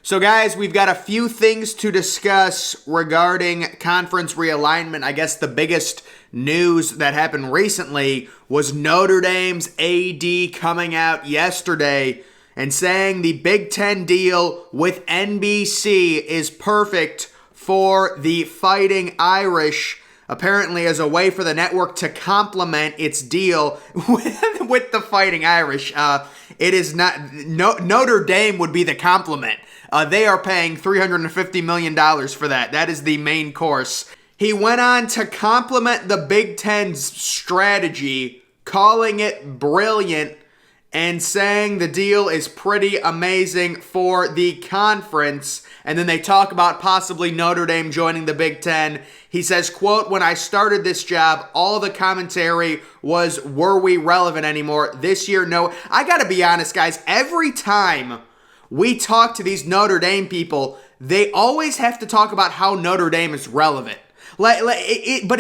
So guys, we've got a few things to discuss regarding conference realignment. I guess the biggest news that happened recently was Notre Dame's AD coming out yesterday and saying the Big Ten deal with NBC is perfect for the Fighting Irish, apparently as a way for the network to complement its deal with the Fighting Irish. It is not, Notre Dame would be the complement. They are paying $350 million for that. That is the main course. He went on to compliment the Big Ten's strategy, calling it brilliant and saying the deal is pretty amazing for the conference. And then they talk about possibly Notre Dame joining the Big Ten. He says, quote, "When I started this job, all the commentary was, were we relevant anymore? This year, no." I gotta be honest, guys, every time we talk to these Notre Dame people, they always have to talk about how Notre Dame is relevant. But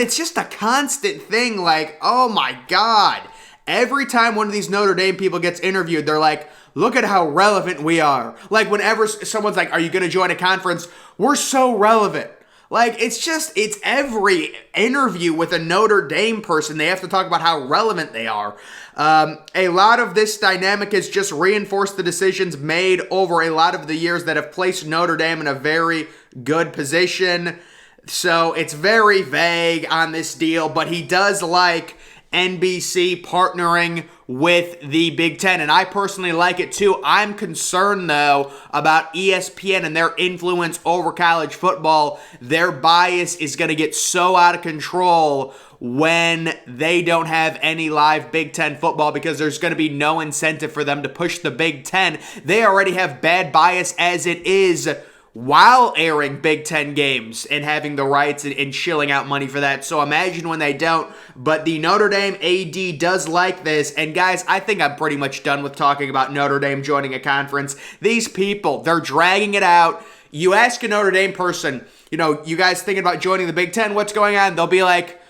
it's just a constant thing, like, oh my God. Every time one of these Notre Dame people gets interviewed, they're like, look at how relevant we are. Like, whenever someone's like, are you going to join a conference? We're so relevant. Like, it's every interview with a Notre Dame person, they have to talk about how relevant they are. A lot of this dynamic has just reinforced the decisions made over a lot of the years that have placed Notre Dame in a very good position. So it's very vague on this deal, but he does like NBC partnering with the Big Ten, and I personally like it too. I'm concerned, though, about ESPN and their influence over college football. Their bias is going to get so out of control when they don't have any live Big Ten football, because there's going to be no incentive for them to push the Big Ten. They already have bad bias as it is while airing Big Ten games and having the rights and shilling out money for that. So imagine when they don't. But the Notre Dame AD does like this. And guys, I think I'm pretty much done with talking about Notre Dame joining a conference. These people, they're dragging it out. You ask a Notre Dame person, you guys thinking about joining the Big Ten, what's going on? They'll be like,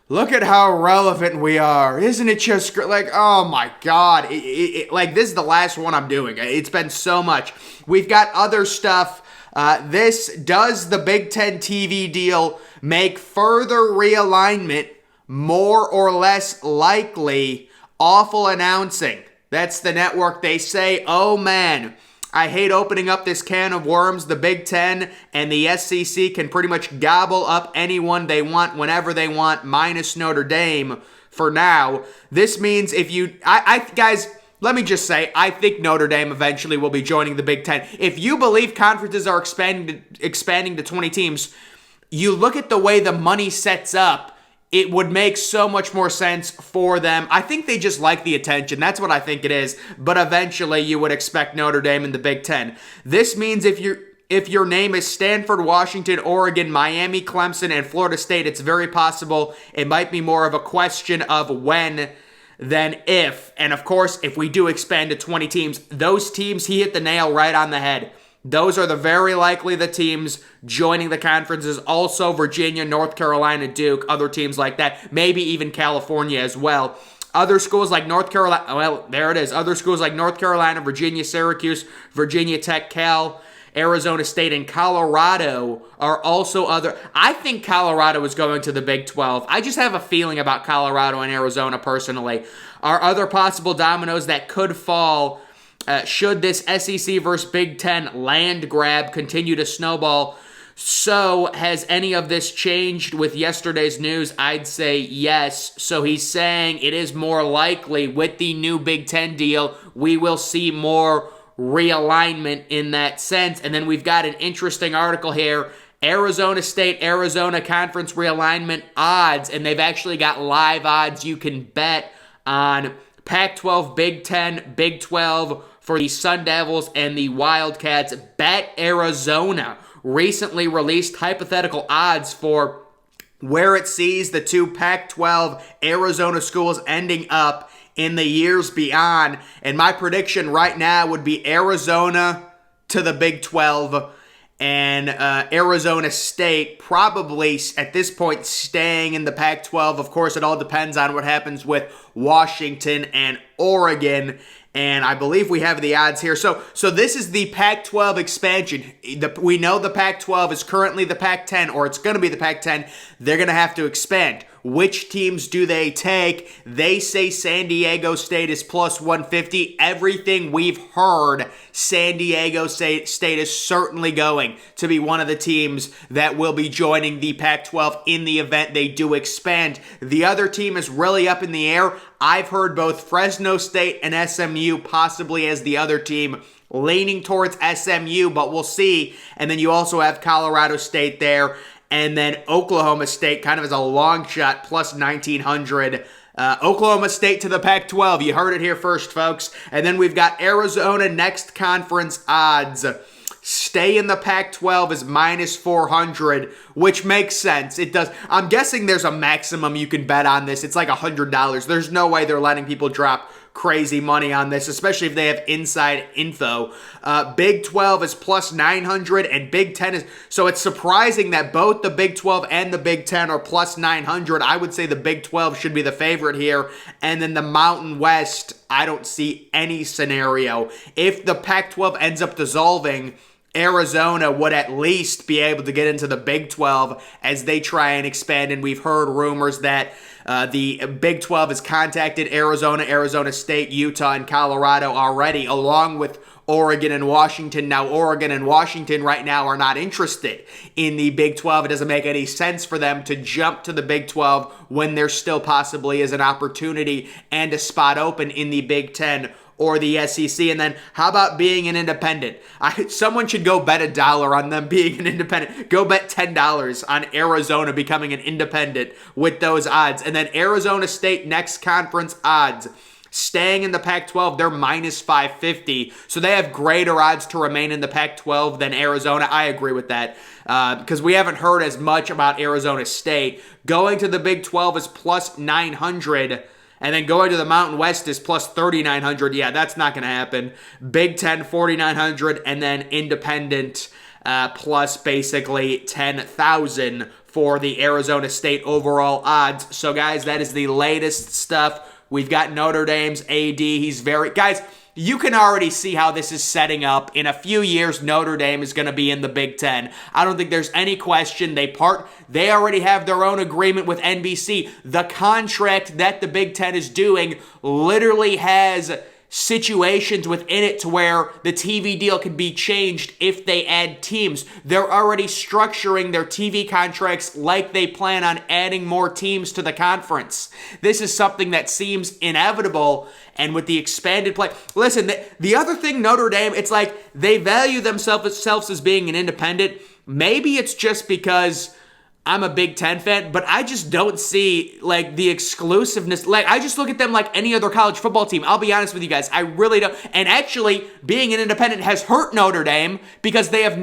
look at how relevant we are. Isn't it just like, oh my God. Like, this is the last one I'm doing. It's been so much. We've got other stuff. Does the Big Ten TV deal make further realignment more or less likely? Awful announcing. That's the network. They say, oh man, I hate opening up this can of worms. The Big Ten and the SEC can pretty much gobble up anyone they want whenever they want, minus Notre Dame for now. This means if you, guys, let me just say, I think Notre Dame eventually will be joining the Big Ten. If you believe conferences are expanding to 20 teams, you look at the way the money sets up, it would make so much more sense for them. I think they just like the attention. That's what I think it is. But eventually, you would expect Notre Dame in the Big Ten. This means if your name is Stanford, Washington, Oregon, Miami, Clemson, and Florida State, it's very possible it might be more of a question of when than if. And of course, if we do expand to 20 teams, those teams, he hit the nail right on the head. Those are the very likely the teams joining the conferences. Also Virginia, North Carolina, Duke, other teams like that. Maybe even California as well. Other schools like North Carolina, well, there it is. Other schools like North Carolina, Virginia, Syracuse, Virginia Tech, Cal, Arizona State, and Colorado are also other. I think Colorado is going to the Big 12. I just have a feeling about Colorado and Arizona personally. Are other possible dominoes that could fall should this SEC versus Big Ten land grab continue to snowball. So has any of this changed with yesterday's news? I'd say yes. So he's saying it is more likely with the new Big Ten deal, we will see more realignment in that sense. And then we've got an interesting article here, Arizona State, Arizona Conference realignment odds, and they've actually got live odds you can bet on Pac-12, Big Ten, Big 12 for the Sun Devils and the Wildcats. Bet Arizona recently released hypothetical odds for where it sees the two Pac-12 Arizona schools ending up in the years beyond. And my prediction right now would be Arizona to the Big 12 and Arizona State probably at this point staying in the Pac-12. Of course, it all depends on what happens with Washington and Oregon. And I believe we have the odds here. So this is the Pac-12 expansion. We know the Pac-12 is currently the Pac-10, or it's going to be the Pac-10. They're going to have to expand. Which teams do they take? They say San Diego State is plus 150. Everything we've heard, San Diego State is certainly going to be one of the teams that will be joining the Pac-12 in the event they do expand. The other team is really up in the air. I've heard both Fresno State and SMU possibly as the other team, leaning towards SMU, but we'll see. And then you also have Colorado State there. And then Oklahoma State kind of as a long shot, plus 1,900. Oklahoma State to the Pac-12. You heard it here first, folks. And then we've got Arizona next conference odds. Stay in the Pac-12 is minus 400, which makes sense. It does. I'm guessing there's a maximum you can bet on this. It's like $100. There's no way they're letting people drop crazy money on this, especially if they have inside info. Big 12 is plus 900 and Big 10 is, so it's surprising that both the Big 12 and the Big 10 are plus 900. I would say the Big 12 should be the favorite here. And then the Mountain West, I don't see any scenario. If the Pac-12 ends up dissolving, Arizona would at least be able to get into the Big 12 as they try and expand, and we've heard rumors that the Big 12 has contacted Arizona State, Utah, and Colorado already, along with Oregon and Washington. Now, Oregon and Washington right now are not interested in the Big 12. It doesn't make any sense for them to jump to the Big 12 when there still possibly is an opportunity and a spot open in the Big 10 or the SEC. And then how about being an independent? Someone should go bet $1 on them being an independent. Go bet $10 on Arizona becoming an independent with those odds. And then Arizona State next conference odds. Staying in the Pac-12, they're minus 550. So they have greater odds to remain in the Pac-12 than Arizona. I agree with that because we haven't heard as much about Arizona State. Going to the Big 12 is plus 900. And then going to the Mountain West is plus 3,900. Yeah, that's not going to happen. Big 10, 4,900. And then independent plus basically 10,000 for the Arizona State overall odds. So, guys, that is the latest stuff. We've got Notre Dame's AD. He's very... Guys, you can already see how this is setting up. In a few years, Notre Dame is going to be in the Big Ten. I don't think there's any question. They already have their own agreement with NBC. The contract that the Big Ten is doing literally has situations within it to where the TV deal can be changed if they add teams. They're already structuring their TV contracts like they plan on adding more teams to the conference. This is something that seems inevitable, and with the expanded play... Listen, the other thing, Notre Dame, it's like they value themselves as being an independent. Maybe it's just because I'm a Big Ten fan, but I just don't see, like, the exclusiveness. Like, I just look at them like any other college football team. I'll be honest with you guys. I really don't. And actually, being an independent has hurt Notre Dame because they have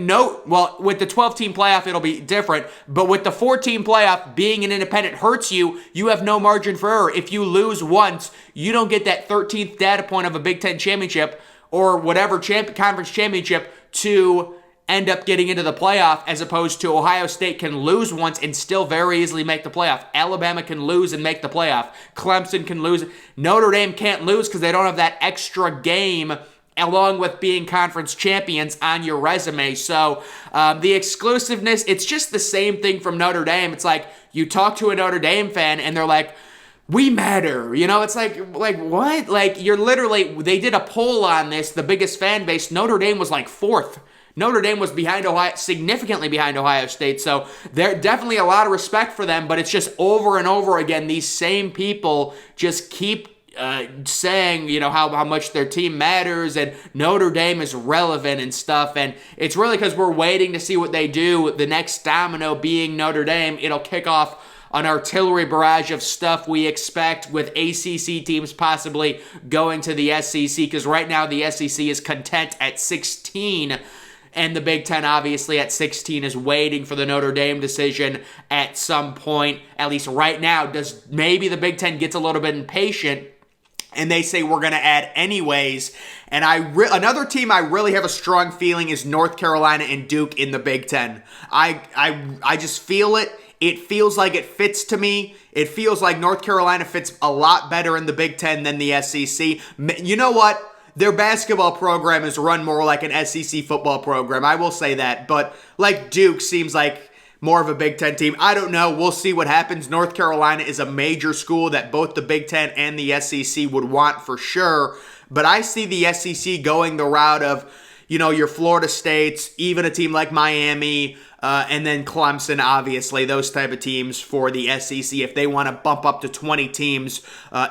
well, with the 12-team playoff, it'll be different. But with the 14 playoff, being an independent hurts you. You have no margin for error. If you lose once, you don't get that 13th data point of a Big Ten championship or whatever conference championship to end up getting into the playoff, as opposed to Ohio State can lose once and still very easily make the playoff. Alabama can lose and make the playoff. Clemson can lose. Notre Dame can't lose because they don't have that extra game along with being conference champions on your resume. So the exclusiveness, it's just the same thing from Notre Dame. It's like you talk to a Notre Dame fan and they're like, we matter. You know, it's like what? Like, you're literally, they did a poll on this, the biggest fan base. Notre Dame was like 4th. Notre Dame was significantly behind Ohio State, so there's definitely a lot of respect for them, but it's just over and over again, these same people just keep saying, you know, how much their team matters and Notre Dame is relevant and stuff, and it's really because we're waiting to see what they do. The next domino being Notre Dame. It'll kick off an artillery barrage of stuff we expect with ACC teams possibly going to the SEC, because right now the SEC is content at 16, and the Big Ten, obviously, at 16 is waiting for the Notre Dame decision at some point, at least right now. Maybe the Big Ten gets a little bit impatient and they say we're going to add anyways. And another team I really have a strong feeling is North Carolina and Duke in the Big Ten. I just feel it. It feels like it fits to me. It feels like North Carolina fits a lot better in the Big Ten than the SEC. You know what? Their basketball program is run more like an SEC football program. I will say that. But like Duke seems like more of a Big Ten team. I don't know. We'll see what happens. North Carolina is a major school that both the Big Ten and the SEC would want for sure. But I see the SEC going the route of, your Florida States, even a team like Miami, and then Clemson, obviously, those type of teams for the SEC if they want to bump up to 20 teams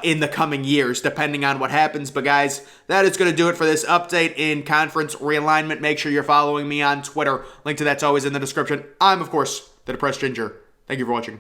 in the coming years, depending on what happens. But guys, that is going to do it for this update in conference realignment. Make sure you're following me on Twitter. Link to that's always in the description. I'm, of course, the Depressed Ginger. Thank you for watching.